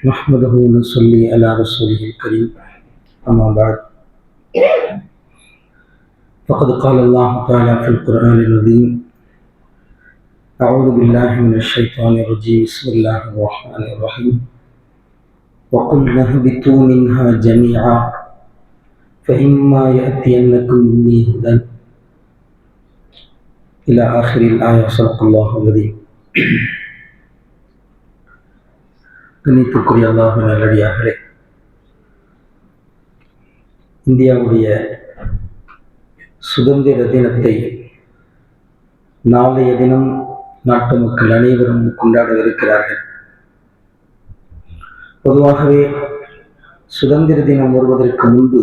نحمده ونصلي على رسوله الكريم أما بعد فقد قال الله تعالى في القرآن العظيم أعوذ بالله من الشيطان الرجيم بسم الله الرحمن الرحيم وقلنا اهبطوا منها جميعا فإما يأتينكم مني هدى إلى آخر الآية صدق الله العظيم. கண்ணியத்திற்குரிய அல்லாஹ்வின் நல்லடியார்களே, இந்தியாவுடைய சுதந்திர தினத்தை நாளைய தினம் நாட்டு மக்கள் அனைவரும் கொண்டாடவிருக்கிறார்கள். பொதுவாகவே சுதந்திர தினம் வருவதற்கு முன்பு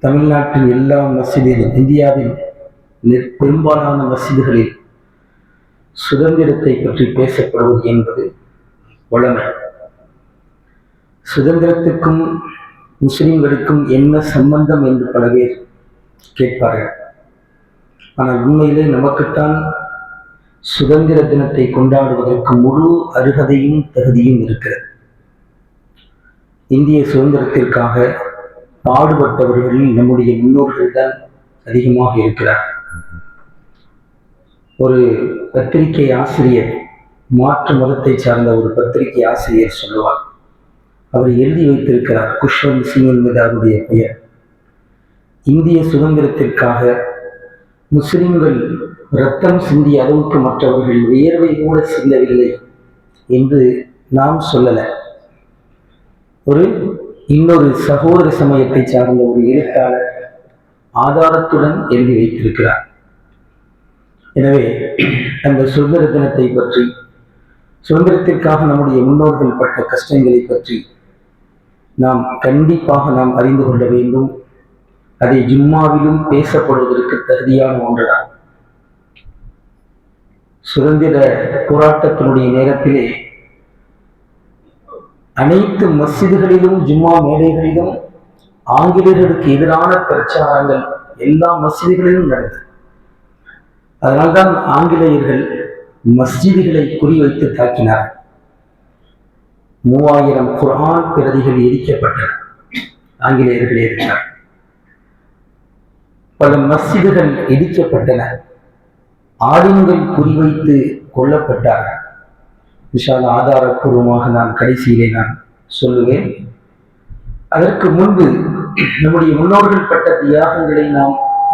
தமிழ்நாட்டின் எல்லா மஸ்ஜிதிலும், இந்தியாவின் பெரும்பாலான மஸ்ஜிதுகளில் சுதந்திரத்தை பற்றி பேசப்படுவது என்பது வழமை. சுதந்திரத்துக்கும் முஸ்லிம்களுக்கும் என்ன சம்பந்தம் என்று பல பேர் கேட்பார்கள். ஆனால் உண்மையிலே நமக்குத்தான் சுதந்திர தினத்தை கொண்டாடுவதற்கு முழு அருகதையும் தகுதியும் இருக்கிறது. இந்திய சுதந்திரத்திற்காக பாடுபட்டவர்களில் நம்முடைய முன்னோர்கள் தான் அதிகமாக இருக்கிறார். ஒரு பத்திரிகை ஆசிரியர், மாற்று மதத்தை சார்ந்த ஒரு பத்திரிகை ஆசிரியர் சொல்லுவார். அவர் எழுதி வைத்திருக்கிறார், குஷ்வந்த் சிங் என்பது அவருடைய பெயர். இந்திய சுதந்திரத்திற்காக முஸ்லிம்கள் இரத்தம் சிந்திய அளவுக்கு மற்றவர்கள் வியர்வை கூட சிந்தவில்லை என்று நாம் சொல்லலை. இன்னொரு சகோதர சமயத்தை சார்ந்த ஒரு எழுத்தாளர் ஆதாரத்துடன் எழுதி வைத்திருக்கிறார். எனவே அந்த சுதந்திர தினத்தை பற்றி, சுதந்திரத்திற்காக நம்முடைய முன்னோர்கள் பட்ட கஷ்டங்களை பற்றி கண்டிப்பாக நாம் அறிந்து கொள்ள வேண்டும். அதை ஜும்மாவிலும் பேசப்படுவதற்கு தகுதியான ஒன்றுதான். சுதந்திர போராட்டத்தினுடைய நேரத்திலே அனைத்து மஸ்ஜிதுகளிலும், ஜும்மா மேடைகளிலும் ஆங்கிலேயர்களுக்கு எதிரான பிரச்சாரங்கள் எல்லா மஸ்ஜிதுகளிலும் நடந்தது. அதனால்தான் ஆங்கிலேயர்கள் மஸ்ஜிதுகளை குறிவைத்து தாக்கினார். 3000 குர்ஆன் பிரதிகள் எரிக்கப்பட்டன. ஆங்கிலேயர்கள் எரித்தார். பல மஸ்ஜிதுகள் இடிக்கப்பட்டன. ஆளுங்கள் குறிவைத்து கொல்லப்பட்டார்கள். விஷால ஆதாரப்பூர்வமாக நான் கடைசியிலே சொல்லுவேன். அதற்கு முன்பு நம்முடைய முன்னோர்கள் பட்ட தியாகங்களை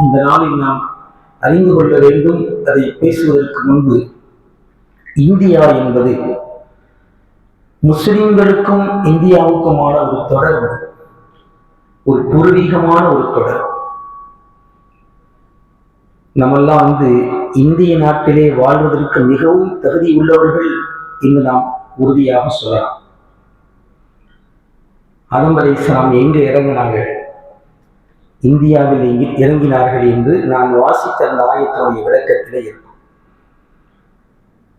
இந்த நாளில் அறிந்து கொள்ள வேண்டும். அதை பேசுவதற்கு முன்பு, இந்தியா என்பது முஸ்லிம்களுக்கும் இந்தியாவுக்குமான ஒரு தொடர்பு, ஒரு பூர்வீகமான ஒரு தொடர்பு. நம்மெல்லாம் இந்திய நாட்டிலே வாழ்வதற்கு மிகவும் தகுதி உள்ளவர்கள் என்று நாம் உறுதியாக சொல்லலாம். ஆதம் அலைஹிஸ்ஸலாம் எங்கே இறங்கினாங்க, இந்தியாவில் இறங்கினார்கள் என்று நான் வாசித்த அந்த ஆயத்தினுடைய விளக்கத்திலே இருக்கும்.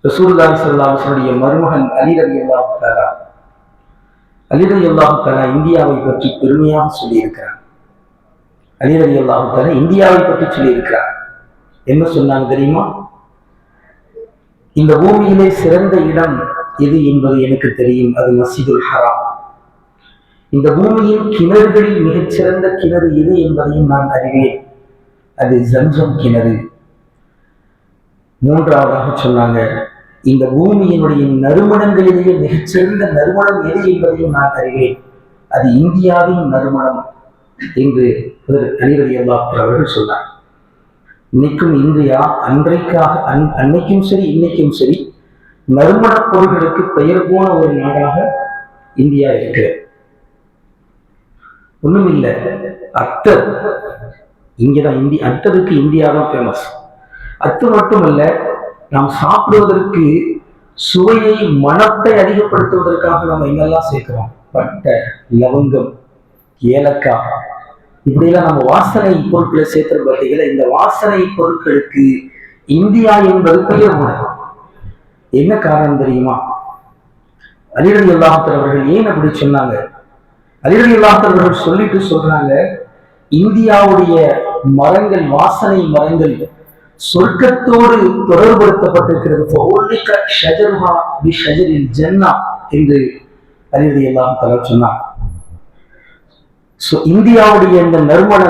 ரசூலுல்லாஹி ஸல்லல்லாஹு அலைஹி வஸல்லம் மருமகன் அலி ரலியல்லாஹு தஆலா இந்தியாவை பற்றி பெருமையாக சொல்லியிருக்கிறார். அலி ரலியல்லாஹு தஆலா இந்தியாவை பற்றி சொல்லியிருக்கிறார். என்ன சொன்னாங்க தெரியுமா? இந்த பூமியிலே சிறந்த இடம் எது என்பது எனக்கு தெரியும், அது மஸ்ஜிதுல் ஹராம். இந்த பூமியின் கிணறுகளில் மிகச்சிறந்த கிணறு எது என்பதையும் நான் அறிவேன், அது ஜம்சம் கிணறு. மூன்றாவதாக சொன்னாங்க, இந்த பூமியினுடைய நறுமணங்களிலேயே மிகச்சிறந்த நறுமணம் எது என்பதையும் நான் அறிவேன், அது இந்தியாவின் நறுமணம் என்று அலி ரலியல்லாஹு அவர்கள் சொன்னார். இன்னைக்கும் இந்தியா அன்னைக்கும் சரி இன்னைக்கும் சரி நறுமணப் பொருள்களுக்கு பெயர் போன ஒரு நாடாக இந்தியா இருக்கிறது. ஒண்ணும் இல்லை, அத்தர் இங்கதான் அத்தருக்கு இந்தியா தான் ஃபேமஸ். அத்து மட்டுமல்ல, நாம் சாப்பிடுவதற்கு சுவையை, மணத்தை அதிகப்படுத்துவதற்காக நம்ம என்னெல்லாம் சேர்க்கிறோம், பட்டை, லவங்கம், ஏலக்காய், இப்படியெல்லாம் நம்ம வாசனை பொருட்களை சேர்க்கிற பார்த்தீங்கன்னா, இந்த வாசனை பொருட்களுக்கு இந்தியா என்பது பெயர் கூட. என்ன காரணம் தெரியுமா? அலி ரலியல்லாஹு அவர்கள் ஏன் அப்படி சொன்னாங்க? அலி ரலியல்லாஹு அவர்கள் சொல்றாங்க, இந்தியாவுடைய மரங்கள், வாசனை மரங்கள் சொர்க்கத்தோடு தொடர்புபடுத்தப்பட்டிருக்கிறது என்று அறிவுரை எல்லாம் தர சொன்னார். இந்தியாவுடைய இந்த நறுமண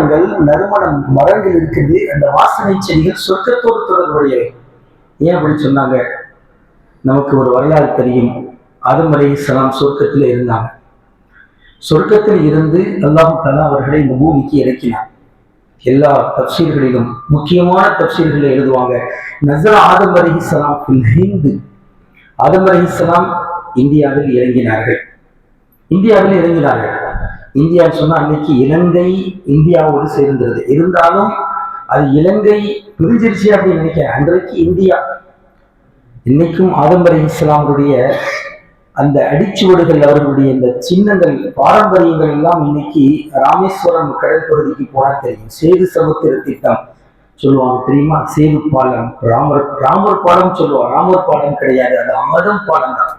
மரங்கள் இருக்குது, அந்த வாசனை செடிகள் சொர்க்கத்தோடு தொடர்புடையவை. ஏன் அப்படி சொன்னாங்க? நமக்கு ஒரு வரலாறு தெரியும். ஆதம் அலைஹிஸ்ஸலாம் சொர்க்கத்தில் இருந்தாங்க. சொர்க்கத்தில் இருந்து அல்லாஹ் தஆலா அவர்களை இந்த பூமிக்கு இறக்கினார். எல்லா தப்சீர்களிலும் முக்கியமான தப்சீர்களை எழுதுவாங்க, நஸல ஆதம் அலைஹிஸ்ஸலாம் ஃபில் ஹிந்த். ஆதம் அலைஹிஸ்ஸலாம் இந்தியாவில் இறங்கினார்கள். இந்தியா சொன்னா அன்னைக்கு இலங்கை இந்தியாவோடு சேர்ந்தது. இருந்தாலும் அது இலங்கை பிரிஞ்சிருச்சு அப்படின்னு நினைக்கிறேன். அன்றைக்கு இந்தியா. இன்னைக்கும் ஆதம் அலைஹிஸ்ஸலாமுடைய அந்த அடிச்சுவடுகள், அவர்களுடைய இந்த சின்னங்கள், பாரம்பரியங்கள் எல்லாம் இன்னைக்கு ராமேஸ்வரம் கடல் பகுதிக்கு போனா தெரியும். சேது சமுத்திர திட்டம் சொல்லுவாங்க தெரியுமா? சேது பாலம், ராமர் பாலம் சொல்லுவாங்க. ராமர் பாலம் கிடையாது, அது ஆதம் பாலம் தான்.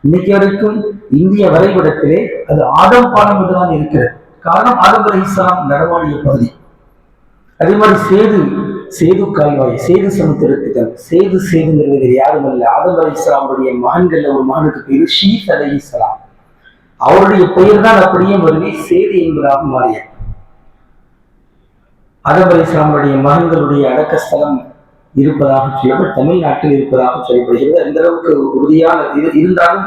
இன்னைக்கு வரைக்கும் இந்திய வரைபடத்திலே அது ஆதம் பாலம் என்றுதான் இருக்கிறது. காரணம் ஆதம் அலைஹிஸ்ஸலாம் நடமாடிய பகுதி. அதே மாதிரி சேது கால்வாய், சேது சமுத்திர திட்டம். சேதுங்கிறது யாரும் அல்ல, ஆதம் அலைஹிஸ்ஸலாமுடைய மகன்கள்ல ஒரு மகனுக்கு பேரு ஷீத் அலைஹிஸ்ஸலாம். அவருடைய பெயர் தான் அப்படியே வருகை சேது என்பதாக மாறிய. ஆதம் அலைஹிஸ்ஸலாமுடைய மகன்களுடைய அடக்கஸ்தலம் இருப்பதாக சொல்லப்பட்டு தமிழ்நாட்டில் இருப்பதாக சொல்லப்படுகிறது. அந்த அளவுக்கு உறுதியான இருந்தாலும்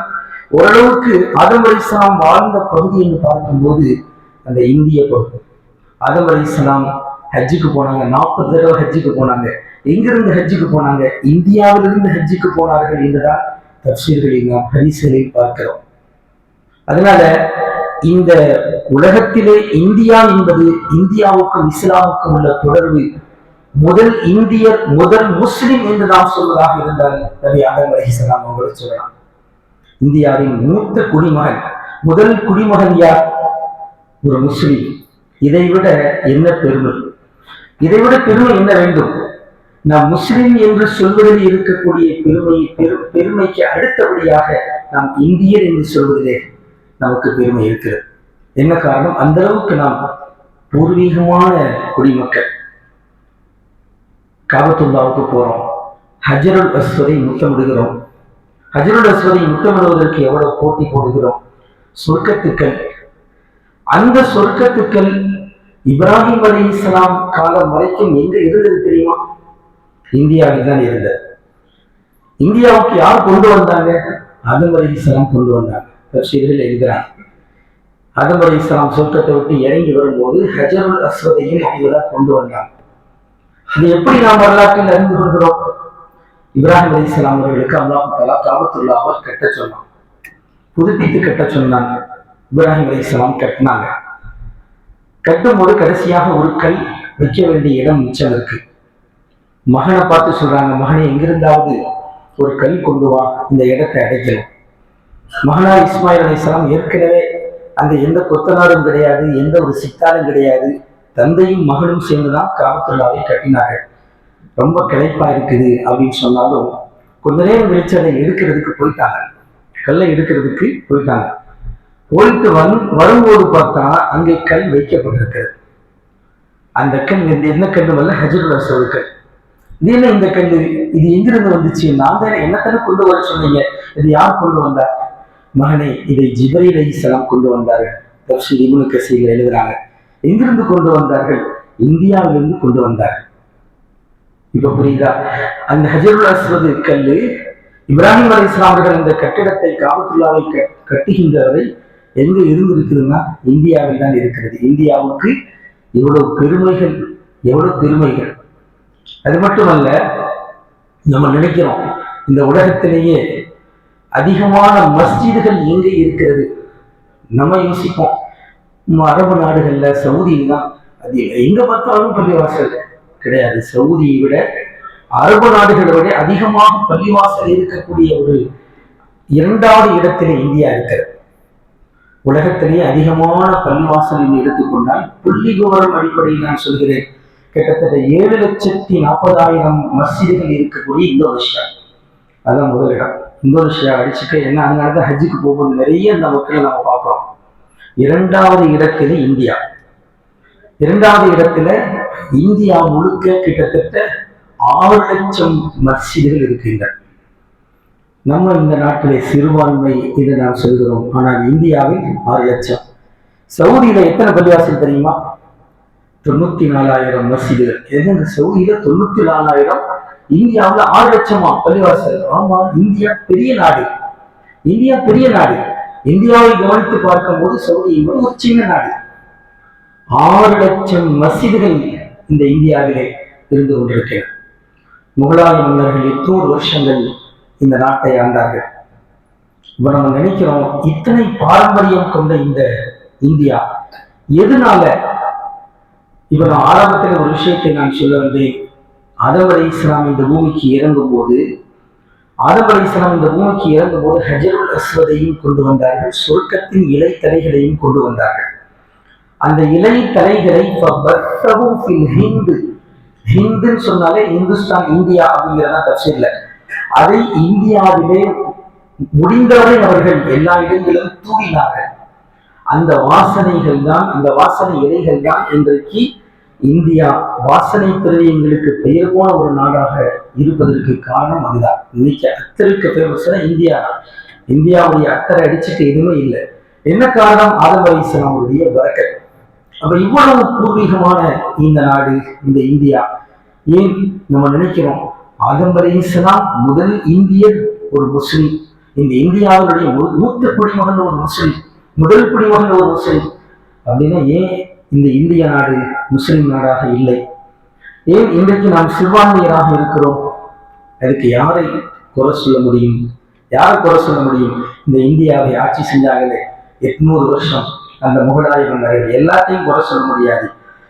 ஓரளவுக்கு ஆதம் அலைஹிஸ்ஸலாம் வாழ்ந்த பகுதி என்று பார்க்கும்போது அந்த இந்திய பகுதி. ஆதம் அலைஹிஸ்ஸலாம் ஹஜ்ஜுக்கு போனாங்க, 40 தடவை ஹஜ்ஜுக்கு போனாங்க. எங்கிருந்து ஹஜ்ஜுக்கு போனாங்க? இந்தியாவிலிருந்து ஹஜ்ஜுக்கு போனார்கள் என்றுதான் தப்சீர்களில் நாம் ஹதீஸ்களில் பார்க்கிறோம். அதனால இந்த உலகத்திலே இந்தியா என்பது இந்தியாவுக்கும் இஸ்லாமுக்கும் உள்ள தொடர்பு, முதல் இந்தியர் முதல் முஸ்லிம் என்று நாம் சொல்வதாக இருந்தால் நபி ஆதம் அலைஹிஸ்ஸலாம் அவர்களை சொல்லலாம். இந்தியாவின் மூத்த குடிமகன், முதல் குடிமகன் யார்? ஒரு முஸ்லிம். இதைவிட என்ன பெருமை? இதைவிட பெருமை என்ன வேண்டும்? நாம் முஸ்லிம் என்று சொல்வதில் இருக்கக்கூடிய பெருமைக்கு அடுத்தபடியாக நாம் இந்தியர் என்று சொல்வதிலே நமக்கு பெருமை இருக்கிறது. என்ன காரணம்? அந்த அளவுக்கு நாம் பூர்வீகமான குடிமக்கள். காபத்துல்லாவுக்கு போறோம், ஹஜருல் அஸ்வதை முத்தமிடுகிறோம். ஹஜருல் அஸ்வதை முத்தமிடுவதற்கு எவ்வளவு போட்டி போடுகிறோம். சொர்க்கத்துக்கள், அந்த சொர்க்கத்துக்கள் இப்ராஹிம் அலைஹிஸ்ஸலாம் காலம் வரைக்கும் எங்க இருந்தது தெரியுமா? இந்தியாவில் தான் இருந்தது. இந்தியாவுக்கு யார் கொண்டு வந்தாங்க? ஆதம் அலைஹிஸ்ஸலாம் கொண்டு வந்தாங்க. தப்சீரில் எழுதுறாங்க, ஆதம் அலைஹிஸ்ஸலாம் சொர்க்கத்தை விட்டு இறங்கி வரும்போது ஹஜருல் அஸ்வதையும் அவங்கதான் கொண்டு வந்தாங்க. இது எப்படி நாம் வரலாற்றில் அறிந்து கொள்கிறோம்? இப்ராஹிம் அலைஹிஸ்ஸலாம் அவர்களுக்கு அல்லாஹ் தஆலா காபத்துல்லாஹ்வை கட்ட சொன்னான், புதுப்பித்து கட்ட சொன்னாங்க. இப்ராஹிம் அலைஹிஸ்ஸலாம் கட்டினாங்க. கட்டும்போது கடைசியாக ஒரு கல் வைக்க வேண்டிய இடம் மிச்சம் இருக்கு. மகனை பார்த்து சொல்றாங்க, மகனை எங்கிருந்தாவது ஒரு கல் கொண்டு வா, இந்த இடத்தை அடைக்கணும். மகனா இஸ்மாயில் அலைஹிஸ்ஸலாம் ஏற்கனவே அங்க எந்த கொத்தனாரும் கிடையாது, எந்த ஒரு சித்தாலும் கிடையாது. தந்தையும் மகனும் சேர்ந்துதான் காபத்துல்லாவை கட்டினார்கள். ரொம்ப கிளைப்பா இருக்குது அப்படின்னு சொன்னாலும் கொஞ்ச நேரம் கழிச்சு அதை எடுக்கிறதுக்கு போயிட்டாங்க, கல்லை எடுக்கிறதுக்கு போயிட்டாங்க. போயிட்டு வரும்போது பார்த்தா அங்கே கல் வைக்கப்பட்டிருக்கிறது. அந்த கல் என்ன கல் அல்ல, ஹஜருல் அஸ்வத் கல். இது என்ன இந்த கல்? இது எங்கிருந்து வந்துச்சு? நான் தானே, என்னத்தானே கொண்டு வர சொன்னீங்க, இது யார் கொண்டு வந்தார்? மகனே, இதை ஜிப்ரீல் அலைஹிஸ்ஸலாம் கொண்டு வந்தார்கள். தஃப்ஸீர் இப்னு கஸீர் எழுதுறாங்க. எங்கிருந்து கொண்டு வந்தார்கள்? இந்தியாவிலிருந்து கொண்டு வந்தார்கள். இப்ப புரியுதா? அந்த ஹஜருல் அஸ்வத் கல்லு இப்ராஹிம் அலைஹிஸ்ஸலாம் அவர்கள் இந்த கட்டிடத்தை காபத்துல்லாவை கட்டுகின்றவரை எங்க இருந்திருக்குதுன்னா இந்தியாவில் தான் இருக்கிறது. இந்தியாவுக்கு எவ்வளவு பெருமைகள், எவ்வளவு பெருமைகள். அது மட்டுமல்ல, நம்ம நினைக்கிறோம் இந்த உலகத்திலேயே அதிகமான மஸ்ஜிதுகள் எங்கே இருக்கிறது. நம்ம யோசிப்போம் அரபு நாடுகள்ல, சவுதியில தான் அது எங்க பார்த்தாலும் பள்ளிவாசல் கிடையாது. சவுதியை விட அரபு நாடுகளை விட அதிகமாக பள்ளிவாசல் இருக்கக்கூடிய ஒரு 2வது இடத்திலே இந்தியா இருக்கிறது. உலகத்திலேயே அதிகமான பள்ளிவாசல் எடுத்துக்கொண்டால் புள்ளி விவரம் அடிப்படையில் நான் சொல்கிறேன், கிட்டத்தட்ட 7,40,000 மஸ்ஜிதுகள் இருக்கக்கூடிய இந்தோனேஷியா. அதான் முதல் இடம். இந்தோனேஷியா அடிச்சுட்டு என்ன, அதனாலதான் ஹஜ்ஜுக்கு போகும்போது நிறைய அந்த மக்களை நம்ம பார்க்கிறோம். 2வது இடத்துல இந்தியா. 2வது இடத்துல இந்தியா முழுக்க கிட்டத்தட்ட 6 லட்சம் மஸ்ஜிதுகள் இருக்கின்றன. நம்ம இந்த நாட்டிலே சிறுபான்மை என்று நாம் சொல்கிறோம், ஆனால் இந்தியாவில் 6 லட்சம். சவுதியில எத்தனை பள்ளிவாசல் தெரியுமா? 94,000 மஸ்ஜிதுகள். எதுங்க சவுதியில 94,000, இந்தியாவில் 6 லட்சமா பள்ளிவாசல்? ஆமா, இந்தியா பெரிய நாடு. இந்தியா பெரிய நாடு. இந்தியாவை கவனித்து பார்க்கும் போது சவுதி என்பது ஒரு சின்ன நாடு. 6 லட்சம் மஸ்ஜிதுகள் இந்த இந்தியாவிலே இருந்து கொண்டிருக்கிறது. முகலாய மன்னர்கள் 800 வருஷங்கள் இந்த நாட்டை ஆண்டார்கள். இப்ப நம்ம நினைக்கிறோம், இத்தனை பாரம்பரியம் கொண்ட இந்த இந்தியா எதனால? இப்ப நான் ஆரம்பத்தில் ஒரு விஷயத்தை நான் சொல்ல வந்தேன். ஆதம் அலைஹிஸ்ஸலாம் இந்த பூமிக்கு இறங்கும் போது ஹஜருல் அஸ்வதையும் கொண்டு வந்தார்கள், சொர்க்கத்தின் இலை தலைகளையும் கொண்டு வந்தார்கள். அந்த இலை தலைகளை ஹிந்துன்னு சொன்னாலே இந்துஸ்தான், இந்தியா அப்படிங்கிறதா தப்சீர்ல. அதை இந்தியாவிலே முடிந்தவரை அவர்கள் எல்லா இடங்களிலும் தூவினார்கள். அந்த வாசனைகள் தான், அந்த வாசனை இலைகள் தான் இன்றைக்கு இந்தியா வாசனை திரவியங்களுக்கு பெயர் போன ஒரு நாடாக இருப்பதற்கு காரணம் அதுதான். இன்னைக்கு அத்தருக்கு ஃபேமஸ் இந்தியா தான். இந்தியாவுடைய அத்தரை அடிச்சுட்டு எதுவுமே இல்லை. என்ன காரணம்? ஆதம் அலைஹிஸ்ஸலாமுடைய பரக்கத். அப்ப இவ்வளவு பூர்வீகமான இந்த நாடு, இந்த இந்தியா. ஏன் நம்ம நினைக்கிறோம் ஆதம் அலைஹிஸ்ஸலாம் முதல் இந்தியர் ஒரு முஸ்லிம், இந்த இந்தியாவுடைய மூத்த குடிமகன் ஒரு முஸ்லிம், முதல் குடிமகன் ஒரு முஸ்லிம் அப்படின்னா ஏன் இந்த இந்திய நாடு முஸ்லிம் நாடாக இல்லை? ஏன் இன்றைக்கு நாம் சிறுபான்மையராக இருக்கிறோம்? அதுக்கு யாரை குறை சொல்ல முடியும்? யாரை குறை சொல்ல முடியும்? இந்த இந்தியாவை ஆட்சி செஞ்சாங்களே 800 வருஷம் அந்த முகலாய மன்னர்கள், எல்லாத்தையும் குறை சொல்ல முடியாது.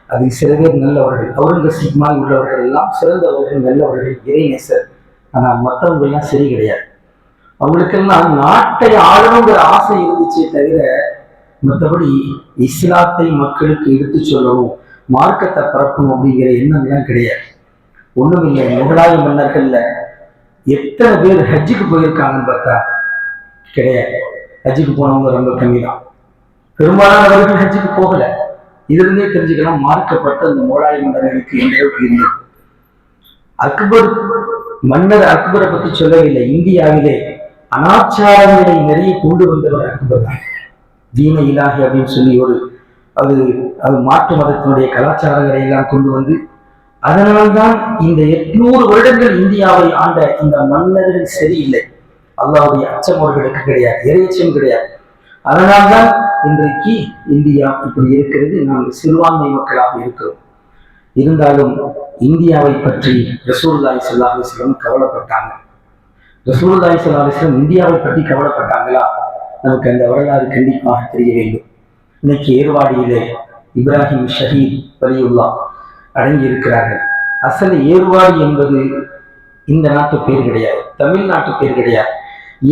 அதில் சில பேர் நல்லவர்கள், அவுரங்கசீப் மாதிரி உள்ளவர்கள் எல்லாம் சிறந்தவர்கள், நல்லவர்கள், இறைநேசர். ஆனால் மற்றவங்க எல்லாம் சரி கிடையாது. அவங்களுக்கெல்லாம் நாட்டை ஆளணுங்கிற ஆசை இருந்துச்சே தவிர மற்றபடி இஸ்லாத்தை மக்களுக்கு எடுத்து சொல்லணும், மார்க்கத்தை பரப்பணும் அப்படிங்கிற எண்ணம்லாம் கிடையாது. ஒண்ணும் இல்லை. முகலாய மன்னர்கள்ல எத்தனை பேர் ஹஜ்ஜுக்கு போயிருக்காங்கன்னு பார்த்தா கிடையாது. ஹஜ்ஜுக்கு போனவங்க ரொம்ப கம்மி தான். பெரும்பாலானவர்கள் ஹஜ்ஜுக்கு போகல. இதிலிருந்தே தெரிஞ்சுக்கலாம் மார்க்கப்பட்ட அந்த முகலாய மன்னர்களுக்கு எந்த அளவுக்கு இருந்தது. மன்னர் அக்பரை பத்தி சொல்லவில்லை. இந்தியாவிலே அனாச்சாரங்களை நிறைய கொண்டு வந்தவர் அக்பர் தான். தீன இலாஹி அப்படின்னு சொல்லி அது மாற்று மதத்தினுடைய கலாச்சாரங்களை எல்லாம் கொண்டு வந்து, அதனால்தான் இந்த 800 வருடங்கள் இந்தியாவை ஆண்ட இந்த மன்னர்கள் சரியில்லை. அல்லாஹ்வுடைய அச்சம் அவர்களுக்கு கிடையாது, இறையச்சம் கிடையாது. அதனால்தான் இன்றைக்கு இந்தியா இப்படி இருக்கிறது. நாங்கள் சிறுபான்மை மக்களாக இருக்கிறோம். இருந்தாலும் இந்தியாவை பற்றி ரசூலுல்லாஹி ஸல்லல்லாஹு அலைஹி வஸல்லம் கவலைப்பட்டாங்க. ரசூலுல்லாஹி ஸல்லல்லாஹு அலைஹி வஸல்லம் இந்தியாவை பற்றி கவலைப்பட்டாங்களா? நமக்கு அந்த வரலாறு கண்டிப்பாக தெரிய வேண்டும். இன்னைக்கு ஏர்வாடியிலே இப்ராஹிம் ஷஹீத் வலியுல்லாஹ் அடங்கி இருக்கிறார்கள். அசல் ஏர்வாடி என்பது இந்த நாட்டு பேர் கிடையாது, தமிழ்நாட்டு பேர் கிடையாது.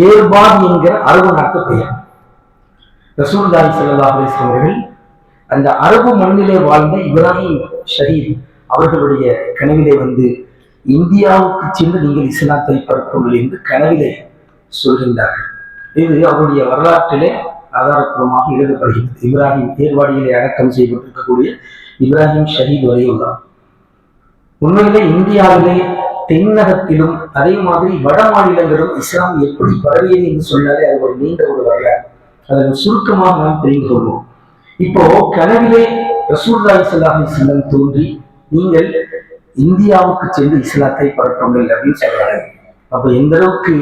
ஏர்பாட் என்கிற அரபு நாட்டு பெயர். ரசூலுல்லாஹி ஸல்லல்லாஹு அலைஹி வஸல்லம் அவர்கள் அந்த அரபு மண்ணிலே வாழ்ந்த இப்ராஹிம் ஷஹீத் அவர்களுடைய கனவிலே வந்து இந்தியாவுக்கு சென்று நீங்கள் இஸ்லாத்தை பரப்புங்கள் என்று கனவிலே சொல்கின்றார்கள். இது அவருடைய வரலாற்றிலே ஆதாரப்பூர்வமாக எழுதப்படுகிறது. இப்ராஹிம் ஏர்வாடியிலே அடக்கம் செய்யப்பட்டிருக்கக்கூடிய இப்ராஹிம் ஷஹீத் வலியுல்லாஹ் உண்மையிலே இந்தியாவிலே தென்னகத்திலும் அதே மாதிரி வட மாநிலங்களும் இஸ்லாம் எப்படி பரவியது என்று சொன்னாலே அது ஒரு நீண்ட ஒரு வரலாறு. அதை சுருக்கமாக நாம் தெரிந்து கொள்வோம். இப்போ கனவிலே ரசூலுல்லாஹி ஸல்லல்லாஹு அலைஹி வஸல்லம் தோன்றி நீங்கள் இந்தியாவுக்கு சென்று இஸ்லாத்தை பரப்புங்கள் அப்படின்னு சொல்றாங்க. அப்ப எந்த அளவுக்கு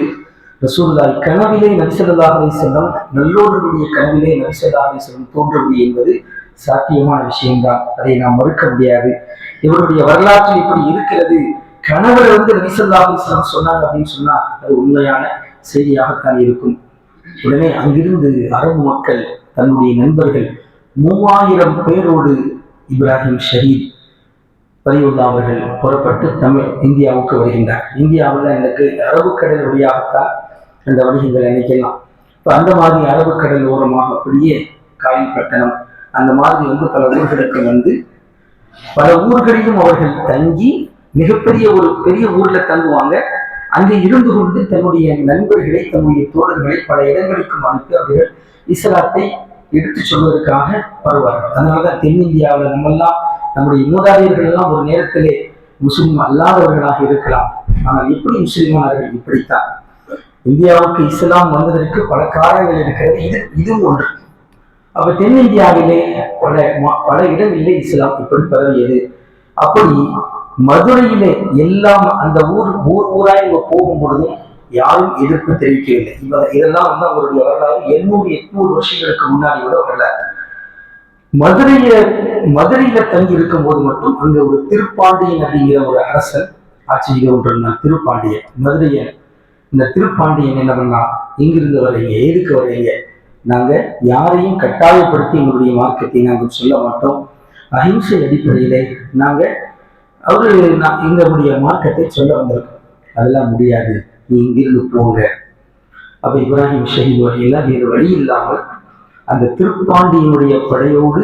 ரசூலுல்லாஹி கனவிலே நபி ஸல்லல்லாஹு அலைஹி வஸல்லம் நல்லோர்களுடைய கனவிலே நபி ஸல்லல்லாஹு அலைஹி வஸல்லம் தோன்றுவது என்பது சாத்தியமான விஷயம்தான். அதை நாம் மறுக்க முடியாது. இவருடைய வரலாற்றில் இப்படி இருக்கிறது. கனவுல வந்து நபி ஸல்லல்லாஹு அலைஹி வஸல்லம் சொன்னாங்க அப்படின்னு சொன்னா அது உண்மையான செய்தியாகத்தான் இருக்கும். உடனே அங்கிருந்து அரபு மக்கள் தன்னுடைய நண்பர்கள் 3000 பேரோடு இப்ராஹிம் ஷஹீத் வலியுல்லாஹ் அவர்கள் புறப்பட்டு இந்தியாவுக்கு வருகின்றார். இந்தியாவில் எனக்கு அரபுக்கடல் வழியாகத்தான் அந்த வணிகங்களை நினைக்கலாம். இப்போ அந்த மாதிரி அரபுக்கடல் ஓரமாக அப்படியே காயல்பட்டணம் அந்த மாதிரி வந்து பல ஊர்களுக்கு வந்து பல ஊர்களிலும் அவர்கள் தங்கி மிகப்பெரிய ஒரு பெரிய ஊர்ல தங்குவாங்க. அங்கே இருந்து கொண்டு தன்னுடைய நண்பர்களை தன்னுடைய தோழர்களை பல இடங்களுக்கும் அனுப்பி அவர்கள் இஸ்லாத்தை எடுத்து சொல்வதற்காக வருவார்கள். அதனாலதான் தென்னிந்தியாவில் நம்மெல்லாம் நம்முடைய மூதாதையர்கள் எல்லாம் ஒரு நேரத்திலே முஸ்லிம் அல்லாதவர்களாக இருக்கலாம். ஆனால் எப்படி முஸ்லிமானார்கள்? இப்படித்தான். இந்தியாவுக்கு இஸ்லாம் வந்ததற்கு பல காரணங்கள் இருக்கிறது. இதுவும் ஒன்று. அப்ப தென்னிந்தியாவிலே பல இடங்களிலே இஸ்லாம் இப்படி பரவியது. அப்படி மதுரையிலே எல்லாம் அந்த ஊராய் போகும் பொழுதும் யாரும் எதிர்ப்பு தெரிவிக்கவில்லை. இதெல்லாம் அவருடைய வரலாறு 700-800 வருஷங்களுக்கு முன்னாடி கூட வரலாறு. மதுரையில தங்கி இருக்கும் போது மட்டும் அங்க ஒரு திருப்பாண்டியன் அப்படிங்கிற ஒரு அரசன் ஆட்சி செய்து கொண்டிருந்தான். திருப்பாண்டியன் மதுரையன். இந்த திருப்பாண்டியன் என்ன பண்ணா, இங்கிருந்து வரீங்க, எதுக்கு வரீங்க? நாங்க யாரையும் கட்டாயப்படுத்தி எங்களுடைய மார்க்கத்தை நாங்கள் சொல்ல மாட்டோம். அஹிம்சை அடிப்படையிலே நாங்க எங்களுடைய மார்க்கத்தை சொல்ல வந்திருக்கோம். அதெல்லாம் முடியாது, நீ இங்கிருந்து போங்க. அப்ப இப்ராஹிம் ஷஹீத் வழியெல்லாம் வேறு வழி இல்லாமல் அந்த திருப்பாண்டியனுடைய படையோடு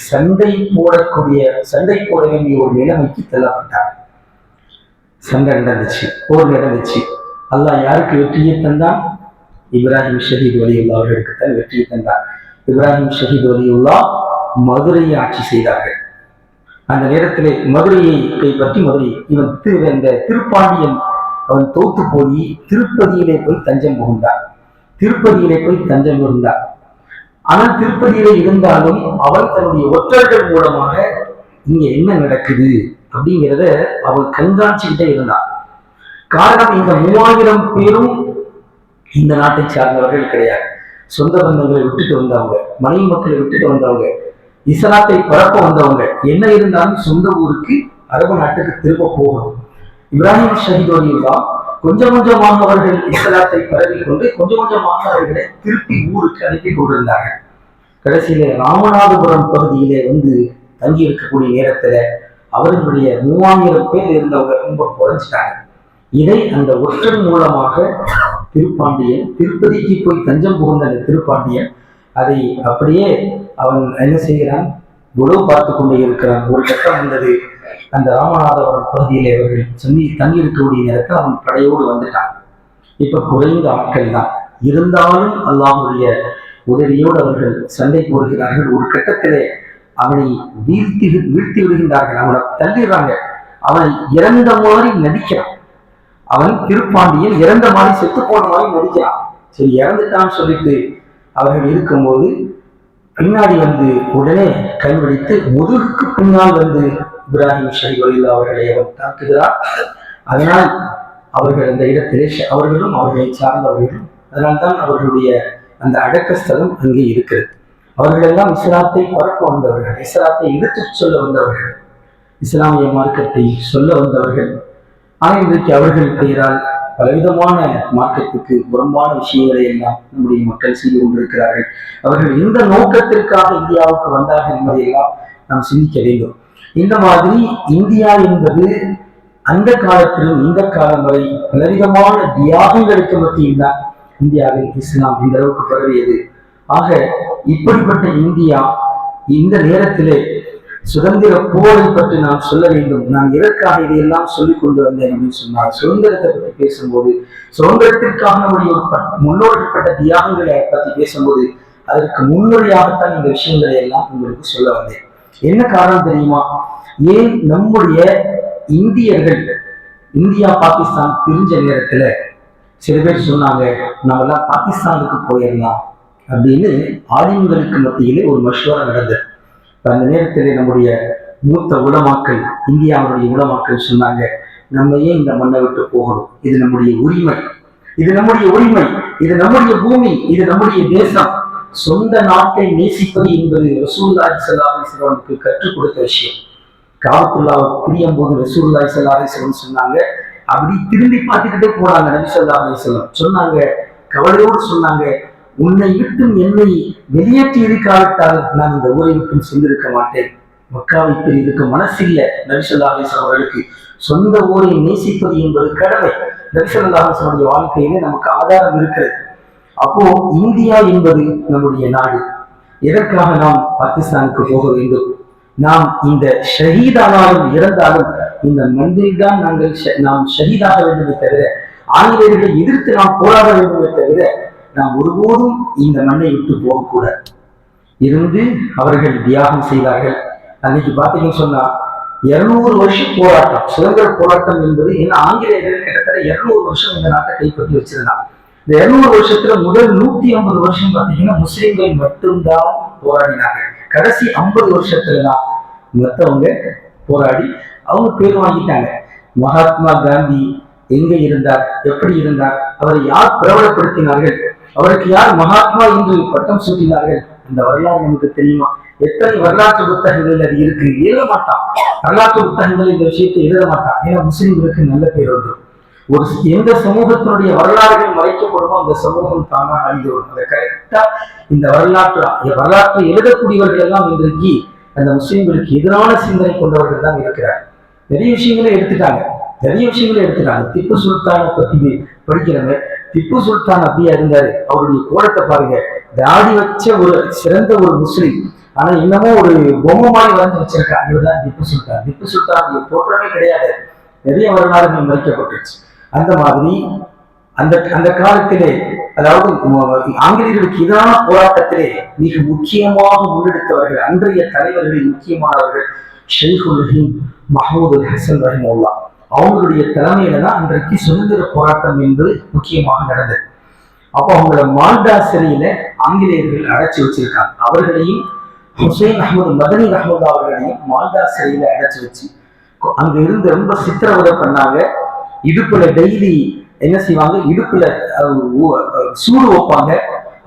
சண்டை போட வேண்டிய ஒரு நிலைமைக்கு தள்ளப்பட்டார். சண்டை நடந்துச்சு, போர் நடந்துச்சு. அல்லாஹ் யாருக்கு வெற்றியை தந்தான்? இப்ராஹிம் ஷஹீத் வலியுல்லா அவர்களுக்கு தான் வெற்றியை தந்தார். இப்ராஹிம் ஷஹீத் வலியுல்லா மதுரையை ஆட்சி செய்தார்கள். அந்த நேரத்திலே மதுரையை கைப்பற்றி இந்த திருப்பாண்டியன் அவன் தோத்து போய் திருப்பதியிலே போய் தஞ்சம் புகுந்தார். ஆனால் திருப்பதியிலே இருந்தாலும் அவன் தன்னுடைய ஒற்றர்கள் மூலமாக இங்க என்ன நடக்குது அப்படிங்கிறத அவன் கண்காட்சிக்கிட்டே இருந்தான். காரணம், இந்த 3000 பேரும் இந்த நாட்டை சார்ந்தவர்கள் கிடையாது. சொந்த பந்தங்களை விட்டுட்டு வந்தவங்க, மனைவி மக்களை விட்டுட்டு வந்தவங்க, இஸ்லாத்தை பரப்ப வந்தவங்க. என்ன இருந்தாலும் சொந்த ஊருக்கு, அரபு நாட்டுக்கு திரும்ப போகணும். இப்ராஹிம் ஷஹீத் வலியுல்லாஹ் கொஞ்சம் கொஞ்சமாக அவர்கள் இஸ்லாத்தை பரவி கொண்டு கொஞ்சம் கொஞ்சமாக அவர்களை திருப்பி ஊருக்கு அனுப்பி கொண்டிருந்தார்கள். கடைசியில ராமநாதபுரம் பகுதியிலே தங்கி இருக்கக்கூடிய நேரத்துல அவர்களுடைய 3000 பேர் இருந்தவங்க ரொம்ப குறைஞ்சிட்டாங்க. இதை அந்த ஒற்றன் மூலமாக திருப்பாண்டியன் திருப்பதிக்கு போய் தஞ்சம் புகுந்த அந்த திருப்பாண்டியன் அதை அப்படியே அவன் என்ன செய்கிறான், உறவு பார்த்து கொண்டே இருக்கிறான். ஒரு கட்டம் வந்தது, அந்த ராமநாதபுரம் பகுதியிலே அவர்கள் தங்கி இருக்கக்கூடிய நேரத்தில் அவன் படையோடு வந்துட்டான். இப்ப குறைந்த ஆட்கள் தான் இருந்தாலும் அல்லாஹ்வுடைய உதவியோடு அவர்கள் சண்டை போடுகிறார்கள். ஒரு கட்டத்திலே அவனை வீழ்த்தி விடுகின்றார்கள். அவனை தள்ளிடுறாங்க. அவனை இறந்த மாதிரி நடிக்கிறான். அவன் திருப்பாண்டியன் இறந்த மாதிரி செத்து போன மாதிரி நடிக்கிறான். சரி, இறந்துட்டான்னு சொல்லிட்டு அவர்கள் இருக்கும்போது பின்னாடி உடனே கைவடித்து முதுகுக்கு பின்னால் இப்ராஹிம் ஷஹீத் வலியுல்லாஹ் அவர்களை அவன் தாக்குகிறார். அதனால் அவர்கள் அந்த இடத்திலே அவர்களும் அவர்களை சார்ந்தவர்களும், அதனால்தான் அவர்களுடைய அந்த அடக்கஸ்தலம் அங்கே இருக்கிறது. அவர்கள் எல்லாம் இஸ்லாத்தை பரப்ப வந்தவர்கள், இஸ்லாத்தை எடுத்துச் சொல்ல வந்தவர்கள், இஸ்லாமிய மார்க்கத்தை சொல்ல வந்தவர்கள். ஆனால் இன்றைக்கு அவர்கள் பெயரால் பலவிதமான மார்க்கத்துக்கு புறம்பான விஷயங்களை எல்லாம் நம்முடைய மக்கள் செய்து கொண்டிருக்கிறார்கள். அவர்கள் இந்த நோக்கத்திற்காக இந்தியாவுக்கு வந்தார்கள் என்பதையெல்லாம் நாம் சிந்திக்க வேண்டும். இந்த மாதிரி இந்தியா என்பது அந்த காலத்திலும் இந்த காலம் வரை பலவிதமான தியாகங்களுக்கு மத்தியில் தான் இந்தியாவில் இஸ்லாம் இந்த அளவுக்கு பரவியது. ஆக இப்படிப்பட்ட இந்தியா இந்த நேரத்திலே சுதந்திர போரை பற்றி நாம் சொல்ல வேண்டும். நான் எதற்காக இதையெல்லாம் சொல்லிக் கொண்டு வந்தேன் அப்படின்னு சொன்னால், சுதந்திரத்தை பற்றி பேசும்போது, சுதந்திரத்திற்காக நம்முடைய முன்னோர்கள் பட்ட தியாகங்களை பற்றி பேசும்போது அதற்கு முன்னுரையாகத்தான் இந்த விஷயங்களை எல்லாம் உங்களுக்கு சொல்ல வந்தேன். என்ன காரணம் தெரியுமா? ஏன் நம்முடைய இந்தியர்கள் இந்தியா பாகிஸ்தான் பிரிஞ்ச நேரத்துல சில பேர் சொன்னாங்க, நம்ம எல்லாம் பாகிஸ்தானுக்கு போயிடலாம் அப்படின்னு ஆலிம்களுக்கு மத்தியிலே ஒரு மஷ்வரா நடந்தது. அந்த நேரத்தில் நம்முடைய மூத்த உலமாக்கள், இந்தியாவுடைய உலமாக்கள் சொன்னாங்க, நம்ம ஏன் இந்த மண்ணை விட்டு போகணும்? இது நம்முடைய உரிமை, இது நம்முடைய பூமி, இது நம்முடைய தேசம். சொந்த நாட்டை நேசிப்பது என்பது ரசூலுல்லாஹி ஸல்லல்லாஹு அலைஹி வஸல்லம் கற்றுக் கொடுத்த விஷயம். காபத்துல்லாஹ் பிரியும் போது ரசூலுல்லாஹி ஸல்லல்லாஹு அலைஹி வஸல்லம் சொன்னாங்க, அப்படி திரும்பி பார்த்துக்கிட்டே போனாங்க. நபி ஸல்லல்லாஹு அலைஹி வஸல்லம் சொன்னாங்க, கவலையோடு சொன்னாங்க, உன்னை விட்டும் என்னை வெளியேற்றி இருக்காவிட்டால் நான் இந்த ஊரை விட்டும் சென்றிருக்க மாட்டேன். மக்காவை பிரிந்திருக்க மனசில்லை நபி ஸல்லல்லாஹு அலைஹி வஸல்லம் அவர்களுக்கு. சொந்த ஊரை நேசிப்பது என்பது கடமை. நபி ஸல்லல்லாஹு அலைஹி வஸல்லம் வாழ்க்கையிலே நமக்கு ஆதாரம் இருக்கிறது. அப்போ இந்தியா என்பது நம்முடைய நாடு. எதற்காக நாம் பாகிஸ்தானுக்கு போக வேண்டும்? நாம் இந்த ஷஹீதானாலும் இறந்தாலும் இந்த மண்ணில் தான் நாம் ஷஹீதாக வேண்டுமே தவிர, ஆங்கிலேயர்களை எதிர்த்து நாம் போராட வேண்டுமே தவிர நாம் ஒருபோதும் இந்த மண்ணை விட்டு போகக்கூடாது. இருந்து அவர்கள் தியாகம் செய்தார்கள். அன்னைக்கு பார்த்தீங்கன்னு சொன்னா 200 வருஷம் போராட்டம், சுதந்திர போராட்டம் என்பது என்ன, ஆங்கிலேயர்கள் கிட்டத்தட்ட 200 வருஷம் இந்த நாட்டை கைப்பற்றி வச்சிருந்தாங்க. இந்த 200 வருஷத்துல முதல் 150 வருஷம் பாத்தீங்கன்னா முஸ்லிம்கள் மட்டும்தான் போராடினாங்க. கடைசி 50 வருஷத்துல தான் மற்றவங்க போராடி அவங்க பேர் வாங்கிட்டாங்க. மகாத்மா காந்தி எங்க இருந்தார், எப்படி இருந்தார், அவரை யார் பிரபலப்படுத்தினார்கள், அவருக்கு யார் மகாத்மா என்று பட்டம் சூட்டினார்கள், அந்த வரலாறு நமக்கு தெரியுமா? எத்தனை வரலாற்று புத்தகங்கள் அது இருக்கு? எழுத மாட்டான், வரலாற்று புத்தகங்கள் இந்த விஷயத்தை எழுத மாட்டான். ஏன்னா முஸ்லிம்களுக்கு நல்ல பேர் வந்து ஒரு எந்த சமூகத்தினுடைய வரலாறுகள் மறைக்கப்படுமோ அந்த சமூகம் தானாக அழிந்து வரும். அதை கரெக்டா இந்த வரலாற்றை எழுதக்கூடியவர்கள் எல்லாம் இன்றைக்கு அந்த முஸ்லிம்களுக்கு எதிரான சிந்தனை கொண்டவர்கள் தான் இருக்கிறார். நிறைய விஷயங்களை எடுத்துட்டாங்க. திப்பு சுல்தானை பத்தி படிக்கிறவங்க, திப்பு சுல்தான் அப்படியே இருந்தாரு, அவருடைய கோலத்தை பாருங்க, தாடி வச்ச ஒரு சிறந்த ஒரு முஸ்லிம், ஆனா இன்னமும் ஒரு பொம்மை மாதிரி வரைஞ்சு வச்சிருக்காங்க. இவர்தான் திப்பு சுல்தான். திப்பு சுல்தான் தோற்றமே கிடையாது, நிறைய வரலாறுகள் மறைக்கப்பட்டுருச்சு. அந்த மாதிரி அந்த காலத்திலே, அதாவது ஆங்கிலேயர்களுக்கு எதிரான போராட்டத்திலே மிக முக்கியமாக முன்னெடுத்தவர்கள், அன்றைய தலைவர்களில் முக்கியமானவர்கள் ஷேகுல் ஹிந்த் மஹமூது ஹசன் ரஹிமுல்லா. அவங்களுடைய தலைமையில தான் அன்றைக்கு சுதந்திர போராட்டம் என்பது முக்கியமாக நடந்தது. அப்போ அவங்கள மால்டா சிறையில ஆங்கிலேயர்கள் அடைச்சி வச்சிருக்காங்க. அவர்களையும் ஹுசைன் அஹமது மதனி ரஹமது அவர்களையும் மால்டா சிறையில அடைச்சி வச்சு அங்க இருந்து ரொம்ப சித்திரவதை பண்ணாங்க. இடுப்புல டெய்லி என்ன செய்வாங்க, இடுப்புல சூடு வைப்பாங்க.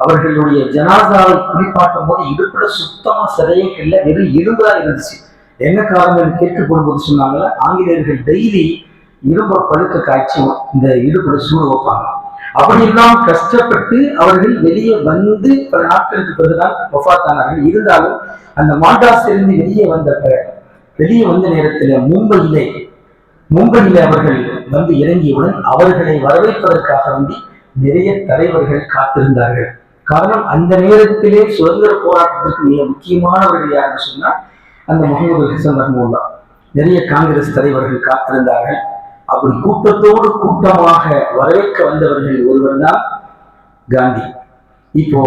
அவர்களுடைய ஜனாசாவை குளிப்பாட்டும் போது இடுப்புல சுத்தமா சிறையே இல்லை, வெறும் இரும்புதான் இருந்துச்சு. என்ன காரணம் கேட்டு போடும்போது சொன்னாங்களா, ஆங்கிலேயர்கள் டெய்லி இரும்ப பழுக்க காய்ச்சி இந்த இடுப்புல சூடு வைப்பாங்க. அப்படி எல்லாம் கஷ்டப்பட்டு அவர்கள் வெளியே வந்து பல நாட்களுக்கு பிறகுதான் வஃபாத்தானார்கள். இருந்தாலும் அந்த மால்டாஸிலிருந்து வெளியே வந்த நேரத்தில் மும்பையில அவர்கள் வந்து இறங்கியவுடன் அவர்களை வரவேற்பதற்காக வேண்டி நிறைய தலைவர்கள் காத்திருந்தார்கள். காரணம், அந்த நேரத்திலே சுதந்திர போராட்டத்திற்கு மிக முக்கியமானவர்கள் யாருன்னு சொன்னா அந்த முகமது ஹசன் ரஹ்மத்துல்லா. நிறைய காங்கிரஸ் தலைவர்கள் காத்திருந்தார்கள். அப்படி கூட்டத்தோடு கூட்டமாக வரவேற்க வந்தவர்கள் ஒருவர் தான் காந்தி. இப்போ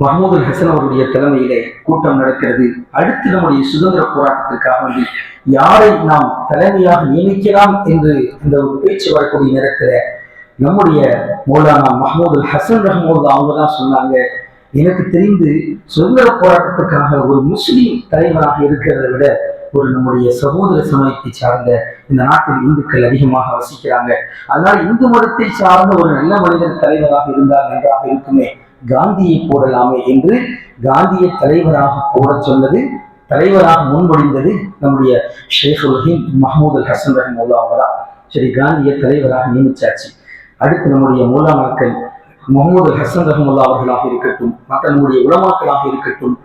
மஹமூது ஹசன் அவருடைய தலைமையிலே கூட்டம் நடக்கிறது. அடுத்து நம்முடைய சுதந்திர போராட்டத்திற்காக வேண்டி யாரை நாம் தலைமையாக நியமிக்கலாம் என்று இந்த ஒரு பேச்சு வரக்கூடிய நேரத்துல நம்முடைய மௌலானா மஹமூது ஹசன் ரஹ்மத்துல்லா அவங்க தான் சொன்னாங்க, எனக்கு தெரிந்து சுதந்திர போராட்டத்துக்காக ஒரு முஸ்லீம் தலைவராக இருக்கிறதை விட ஒரு நம்முடைய சகோதர சமயத்தை சார்ந்த இந்த நாட்டில் இந்துக்கள் அதிகமாக வசிக்கிறாங்க, அதனால் இந்து மதத்தை சார்ந்த ஒரு நல்ல மனிதர் தலைவராக இருந்தால் நன்றாக இருக்குமே, காந்தியை போடலாமே என்று காந்தியை தலைவராக போட சொன்னது, தலைவராக முன்மொழிந்தது நம்முடைய ஷேகுல் ஹிந்த் மஹமூது ஹசன் ரஹிமுல்லா அவரா. சரி, காந்தியை தலைவராக நியமிச்சாச்சு. அடுத்து நம்முடைய மூலாமாக்கள் முகமது ஹசன் ரஹ்மத்துல்லா அவர்களாக இருக்கட்டும், மற்ற நம்முடைய உலமாக்களாக இருக்கட்டும்,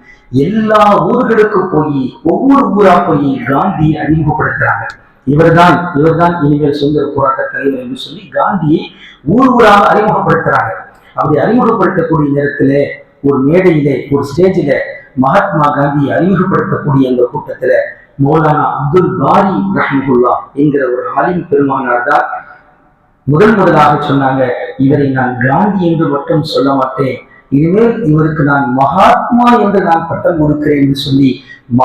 எல்லா ஊர்களுக்கு போய் ஒவ்வொரு ஊரா போய் காந்தியை அறிமுகப்படுத்துறாங்க. இவர்தான் இனிமேல் சுதந்திர போராட்ட தலைவர் என்று சொல்லி காந்தியை ஊராக அறிமுகப்படுத்துறாங்க. அப்படி அறிமுகப்படுத்தக்கூடிய நேரத்துல ஒரு மேடையிலே, ஒரு ஸ்டேஜில மகாத்மா காந்தியை அறிமுகப்படுத்தக்கூடிய அந்த கூட்டத்துல மௌலானா அப்துல் பாரி ரஹ்மத்துல்லா என்கிற ஒரு ஆலிம் பெருமானார் தான் முதலாக சொன்னாங்க, இவரை நான் காந்தி என்று மட்டும் சொல்ல மாட்டேன், இனிமேல் இவருக்கு நான் மகாத்மா என்று நான் பட்டம் கொடுக்கிறேன் என்று சொல்லி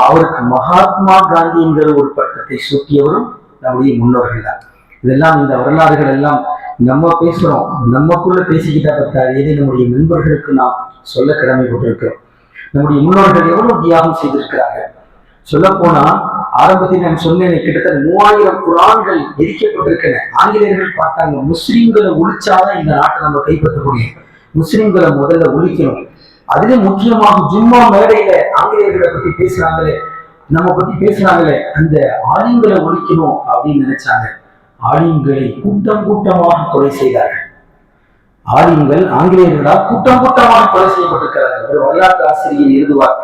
அவருக்கு மகாத்மா காந்தி என்கிற ஒரு பட்டத்தை சூட்டியவரும் நம்முடைய முன்னோர்கள் தான். இதெல்லாம் இந்த வரலாறுகள் எல்லாம் நம்ம பேசுறோம், நமக்குள்ள பேசிக்கிட்டா பத்தாது, எதை நம்முடைய நண்பர்களுக்கு நாம் சொல்ல கடமைப்பட்டிருக்கிறோம். நம்முடைய முன்னோர்கள் எவ்வளவு தியாகம் செய்திருக்கிறார்கள். சொல்ல போனா ஆரம்பத்தில் நான் சொன்னேன், கிட்டத்தட்ட 3000 குரான்கள் எரிக்கப்பட்டிருக்கின்றன. ஆங்கிலேயர்கள் பார்த்தாங்க, முஸ்லிம்களை ஒழிச்சாதான் இந்த நாட்டை நம்ம கைப்பற்ற முடியும், முஸ்லிம்களை முதல்ல ஒழிக்கணும். அதுல முக்கியமாக ஜும்மா மேடையில ஆங்கிலேயர்களை பத்தி பேசுறாங்களே, நம்ம பத்தி பேசுறாங்களே, அந்த ஆலிம்களை ஒழிக்கணும் அப்படின்னு நினைச்சாங்க. ஆலிம்களை கூட்டமாக கொலை செய்தார்கள். ஆலிம்கள் ஆங்கிலேயர்களால் கூட்டமாக கொலை செய்யப்பட்டிருக்கிறார்கள். ஒரு வரலாற்று ஆசிரியர் எழுதுவார்,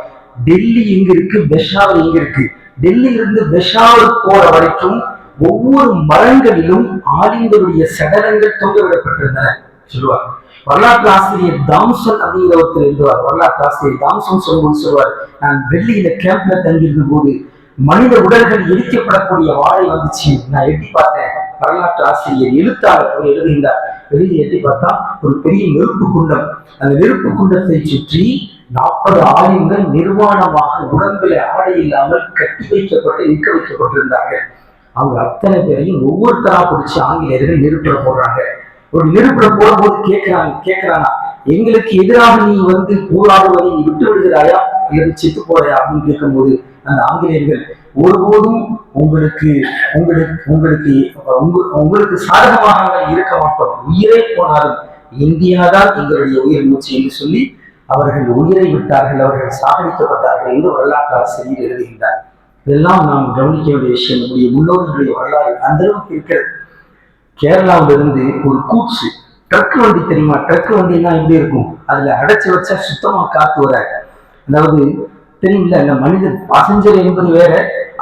டெல்லி எங்க இருக்கு, பெஷாவர் எங்க இருக்கு, டெல்லியிலிருந்து பெஷாவர் போற வரைக்கும் ஒவ்வொரு மரங்களிலும் ஆலிம்களுடைய சடலங்கள் தொங்கவிடப்பட்டிருந்தன சொல்லுவார். வரலாற்று ஆசிரியர் தாம்சன் அப்படிங்கிற ஒருத்தர் எழுதுவார். வரலாற்று ஆசிரியர் தாம்சன் சொல்லுவார், நான் டெல்லியில கேம்ப்ல தங்கியிருந்த போது மனித உடல்கள் எரிக்கப்படக்கூடிய வாழை வந்துச்சு, நான் எட்டி பார்த்தேன். வரலாற்று ஆசிரியர் எழுத்தாளர் எழுதுகின்றார். வெளியே எட்டி பார்த்தா ஒரு பெரிய நெருப்பு குண்டம், அந்த நெருப்பு குண்டத்தை சுற்றி 40 ஆலிம்கள் நிர்வாணமாக உடம்பில் ஆடை இல்லாமல் கட்டி வைக்கப்பட்டு நிற்க வைக்கப்பட்டிருந்தார்கள். அவங்க அத்தனை பேரையும் ஒவ்வொருத்தரா பிடிச்சி ஆங்கிலேயர்கள் நெருப்புல போடுறாங்க. ஒரு நெருப்புல போடும்போது கேட்கிறானா, எங்களுக்கு எதிராக நீ போராடுவதை நீ விட்டு விடுகிறாயா அல்லது செத்து போறையா அப்படின்னு கேட்கும்போது அந்த ஆங்கிலேயர்கள் ஒருபோதும் உங்களுக்கு உங்களுக்கு உங்களுக்கு உங்களுக்கு சாதகமாக இருக்க மாட்டோம், உயிரே போனாலும் இந்தியாதான் எங்களுடைய உயிர் மூச்சு என்று சொல்லி அவர்கள் உயிரை விட்டார்கள், அவர்கள் சாகடிக்கப்பட்டார்கள் என்று வரலாற்று ஆசிரியர் எழுதுகின்றார். இதெல்லாம் நாம் கவனிக்க வேண்டிய விஷயம். நம்முடைய முன்னோர்களுடைய வரலாறு அந்த அளவுக்கு இருக்கிறது. கேரளாவிலிருந்து ஒரு கூட்ஸ் ட்ரக் வண்டி தெரியுமா? ட்ரக் வண்டினா எப்படி இருக்கும்? அதுல அடைச்சு வச்சா சுத்தமா காத்து வராது. அதாவது தெரியல, அந்த மனிதன் பாசஞ்சர் என்பது வேற.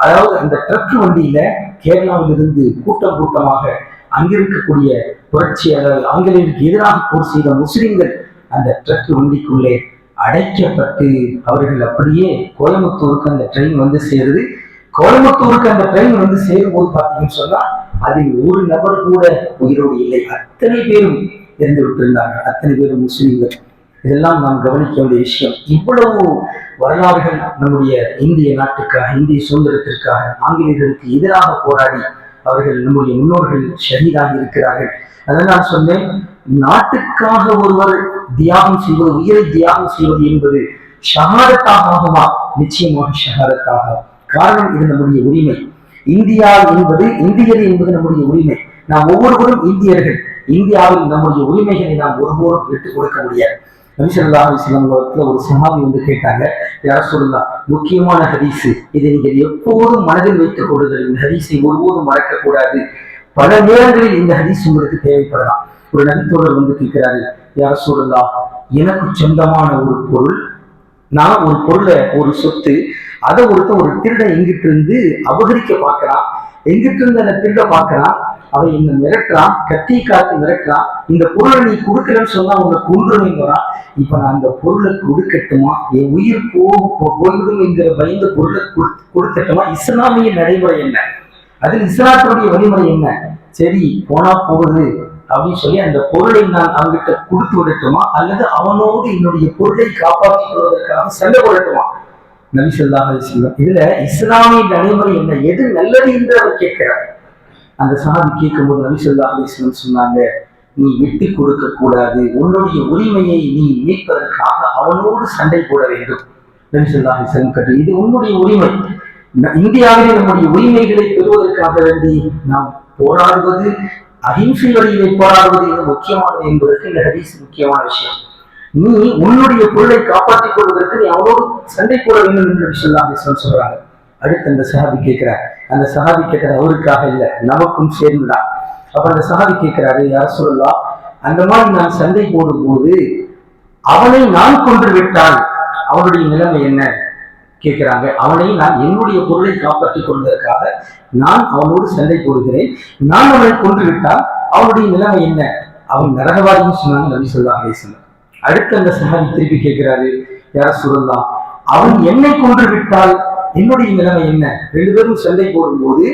அதாவது அந்த ட்ரக் வண்டியில கேரளாவிலிருந்து கூட்டம் கூட்டமாக அங்கிருக்கக்கூடிய புரட்சி, அதாவது ஆங்கிலேயருக்கு எதிராக போர் செய்த முஸ்லிம்கள் அந்த ட்ரக் வண்டிக்குள்ளே அடைக்கப்பட்டு அவர்கள் அப்படியே கோயம்புத்தூருக்கு அந்த ட்ரெயின் சேருது. கோயம்புத்தூருக்கு அந்த ட்ரெயின் சேரும் போது பார்த்தீங்கன்னு சொன்னா அதில் ஒரு நபர் கூட உயிரோடு இல்லை. அத்தனை பேரும் இறந்து விட்டிருந்தார்கள், அத்தனை பேரும் முஸ்லிம்கள். இதெல்லாம் நாம் கவனிக்க வேண்டிய விஷயம். இவ்வளவு வரலாறுகள் நம்முடைய இந்திய நாட்டுக்காக, இந்திய சுதந்திரத்திற்காக ஆங்கிலேயர்களுக்கு எதிராக போராடி அவர்கள் நம்முடைய முன்னோர்கள் ஷஹீதாகி இருக்கிறார்கள். அதை நான் சொன்னேன், நாட்டுக்காக ஒருவர் தியாகம் செய்வது, உயிரை தியாகம் செய்வது என்பது ஷஹாதத்தாக நிச்சயமாக ஷஹாதத்தாக. காரணம், இது நம்முடைய உரிமை. இந்தியா என்பது, இந்தியர் என்பது நம்முடைய உரிமை. நாம் ஒவ்வொருவரும் இந்தியர்கள். இந்தியாவில் நம்முடைய உரிமைகளை நாம் ஒருபோதும் விட்டுக் கொடுக்க முடியாது. நபி ஸல்லல்லாஹு அலைஹி வஸல்லம் ஒரு சஹாபி கேட்டாங்க, யா ரசூலல்லாஹ், முக்கியமான ஹதீஸ், இதை நீங்கள் எப்போதும் மனதில் வைத்துக் கொள்ளுங்கள், இந்த ஹதீஸை ஒருபோதும் மறக்கக்கூடாது. பல நேரங்களில் இந்த ஹதீஸ் உங்களுக்கு தேவைப்படலாம். ஒரு நபித்தோழர் கேட்கிறாரு, யா ரசூலல்லாஹ், எனக்கு சொந்தமான ஒரு பொருள், நான் ஒரு பொருளை, ஒரு சொத்து, அதை ஒரு திருட எங்கிட்ட இருந்து அபகரிக்க பார்க்கிறான். எங்கிட்ட இருந்து அந்த திருட பார்க்கிறான், அவன் என்ன மிரட்டுறான், கத்தி காத்து மிரட்டுறான். இந்த பொருளை நீ கொடுக்கலன்னு சொன்னா உன்னை கொன்றுவான். இப்ப நான் அந்த பொருளை கொடுக்கட்டுமா, என் உயிர் போய்விடும் என்கிற பயந்த பொருளை கொடுக்கட்டுமா? இஸ்லாமிய நடைமுறை என்ன, அதில் இஸ்லாத்தினுடைய வழிமுறை என்ன? சரி, போனா போகுது அப்படின்னு சொல்லி அந்த பொருளை நான் அவங்கிட்ட கொடுத்து விடட்டுமா, அல்லது அவனோடு என்னுடைய பொருளை காப்பாற்றிக் கொள்வதற்காக சண்டை போடட்டுமா? நபி ஸல்லல்லாஹு அலைஹி வஸல்லம் இதுல இஸ்லாமிய நடைமுறை என்ன, எது நல்லது என்று அவர் கேட்கிறார். அந்த சஹாபி கேட்கும்போது நபி ஸல்லல்லாஹு அலைஹி வஸல்லம் சொன்னாங்க, நீ விட்டு கொடுக்க கூடாது, உன்னுடைய உரிமையை நீ மீட்பதற்காக அவனோடு சண்டை போட வேண்டும். நபி ஸல்லல்லாஹு அலைஹி வஸல்லம் கேட்டு, இது உன்னுடைய உரிமை. இந்தியாவில் நம்முடைய உரிமைகளை பெறுவதற்காக வேண்டி நாம் போராடுவது, அஹிம்சை வழியிலே போராடுவது இது முக்கியமானது என்பதற்கு இந்த ஹதீஸ் முக்கியமான விஷயம். நீ உன்னுடைய பொருளை காப்பாற்றிக் கொள்வதற்கு நீ அவனோடு சண்டை போட வேண்டும் என்று நபி ஸல்லல்லாஹு அலைஹி வஸல்லம் சொல்றாங்க. அடுத்து அந்த சஹாபி கேட்கிறார், அந்த சஹாபி கேட்கிற அவருக்காக இல்லை, நமக்கும் சேர்ந்துதான். அப்ப அந்த சஹாபி கேட்கிறாரு, யா ரசூலல்லாஹ், அந்த மாதிரி நான் சண்டை போடும் போது அவனை நான் கொன்று விட்டால் அவனுடைய நிலைமை என்ன கேட்கிறாங்க. அவனை நான் என்னுடைய பொருளை காப்பாற்றிக் கொள்வதற்காக நான் அவனோடு சண்டை போடுகிறேன், நான் அவனை கொன்று விட்டால் அவனுடைய நிலைமை என்ன? அவன் நரகவாதின்னு சொன்னாங்க நபி ஸல்லல்லாஹு அலைஹி வஸல்லம். அடுத்து அந்த சஹாபி திருப்பி கேட்கிறாரு, யா ரசூலல்லாஹ், அவன் என்னை கொன்று விட்டால் என்னுடைய நிலைமை என்ன? ரெண்டு பேரும் சண்டை போடும்போது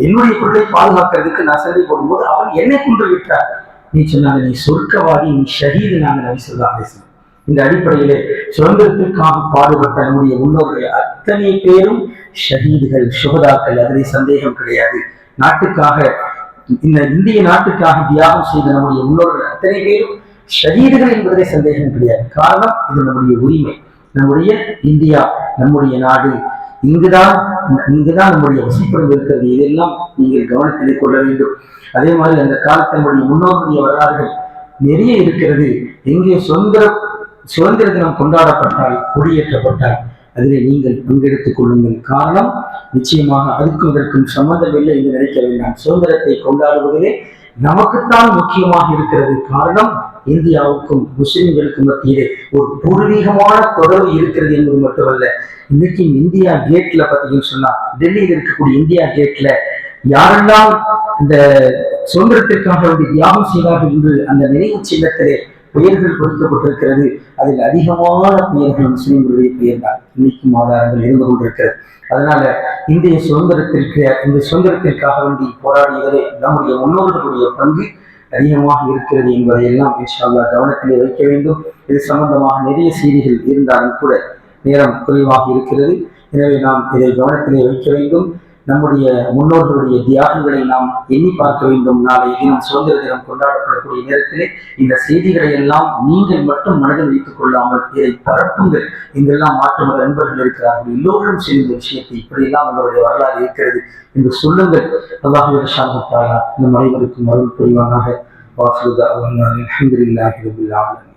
என்னுடைய பொருளை பாதுகாக்கிறதுக்கு நான் சண்டை போடும்போது அவன் என்னை கொன்று விட்டார். நீ சொன்னாங்க, நீ சொர்க்கவாதி, நீ ஷஹீது நாங்க நபி ஸல்லல்லாஹு அலைஹி வஸல்லம். இந்த அடிப்படையிலே சுதந்திரத்திற்காக பாடுபட்ட நம்முடைய முன்னோர்கள் அத்தனை பேரும் ஷஹீதுகள், சுகதாக்கள், அதிலே சந்தேகம் கிடையாது. நாட்டுக்காக, இந்த இந்திய நாட்டுக்காக தியாகம் செய்த நம்முடைய முன்னோர்கள் அத்தனை பேரும் ஷஹீதுகள் என்பதிலே சந்தேகம் கிடையாது. காரணம், இது நம்முடைய உரிமை, நம்முடைய இந்தியா, நம்முடைய நாடு, இங்குதான் நம்முடைய வசிப்பிடம் இருக்கிறது. இதெல்லாம் நீங்கள் கவனத்திலே கொள்ள வேண்டும். அதே மாதிரி அந்த காலத்தில் நம்முடைய முன்னோர்களுடைய வரலாறுகள் நிறைய இருக்கிறது. எங்கே சுதந்திர தினம் கொண்டாடப்பட்டால், கொடியேற்றப்பட்டால் அதிலே நீங்கள் பங்கெடுத்துக் கொள்ளுங்கள். காரணம், நிச்சயமாக அதுக்கும் இதற்கும் சம்பந்தமில்லை என்று நினைக்க வேண்டாம். சுதந்திரத்தை கொண்டாடுவதிலே நமக்குத்தான் முக்கியமாக இருக்கிறது. காரணம், இந்தியாவுக்கும் முஸ்லிம்களுக்கும் மத்தியிலே ஒரு பூர்வீகமான தொடர்பு இருக்கிறது என்பது மட்டுமல்ல. இன்னைக்கு இந்தியா கேட்ல பார்த்தீங்கன்னு சொன்னா, டெல்லியில் இருக்கக்கூடிய இந்தியா கேட்ல யாரெல்லாம் இந்த சுதந்திரத்திற்காக வேண்டி தியாகம் செய்தார்கள் என்று அந்த நினைவு சின்னத்திலே பெயர்கள் கொடுக்கப்பட்டிருக்கிறது. அதில் அதிகமான பெயர்கள் முஸ்லிம்களுடைய பெயர் தான் இன்னைக்கும் ஆதாரங்கள் இருந்து கொண்டிருக்கிறது. அதனால இந்த சுதந்திரத்திற்காக வேண்டி போராடியதிலே நம்முடைய முன்னோர்களுடைய பங்கு அதிகமாக இருக்கிறது என்பதை எல்லாம் இன்ஷா அல்லாஹ் கவனத்திலே வைக்க வேண்டும். இது சம்பந்தமாக நிறைய செய்திகள் இருந்தாலும் கூட நேரம் குறைவாக இருக்கிறது. எனவே நாம் இதை கவனத்திலே வைக்க வேண்டும். நம்முடைய முன்னோர்களுடைய தியாகங்களை நாம் எண்ணி பார்க்க வேண்டும். நாளை தினம் சுதந்திர தினம் கொண்டாடப்படக்கூடிய நேரத்திலே இந்த செய்திகளை எல்லாம் நீங்கள் மட்டும் மனதில் வைத்துக் கொள்ளாமல் இதை பரப்புங்கள். இங்கெல்லாம் மாற்று மத நண்பர்கள் இருக்கிறார்கள், எல்லோரும் சேர்ந்த விஷயத்தை இப்படியெல்லாம் உங்களுடைய வரலாறு இருக்கிறது என்று சொல்லுங்கள். அல்லாஹ் ஷாஹாலா இந்த அனைவருக்கும் அருள் புரிவானாக. வாசுதா அல்ஹம்துலில்லாஹி ரப்பில் ஆலமீன்.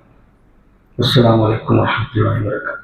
அஸ்ஸலாமு அலைக்கும் வரஹ்மத்துல்லாஹி வபரகாத்துஹு.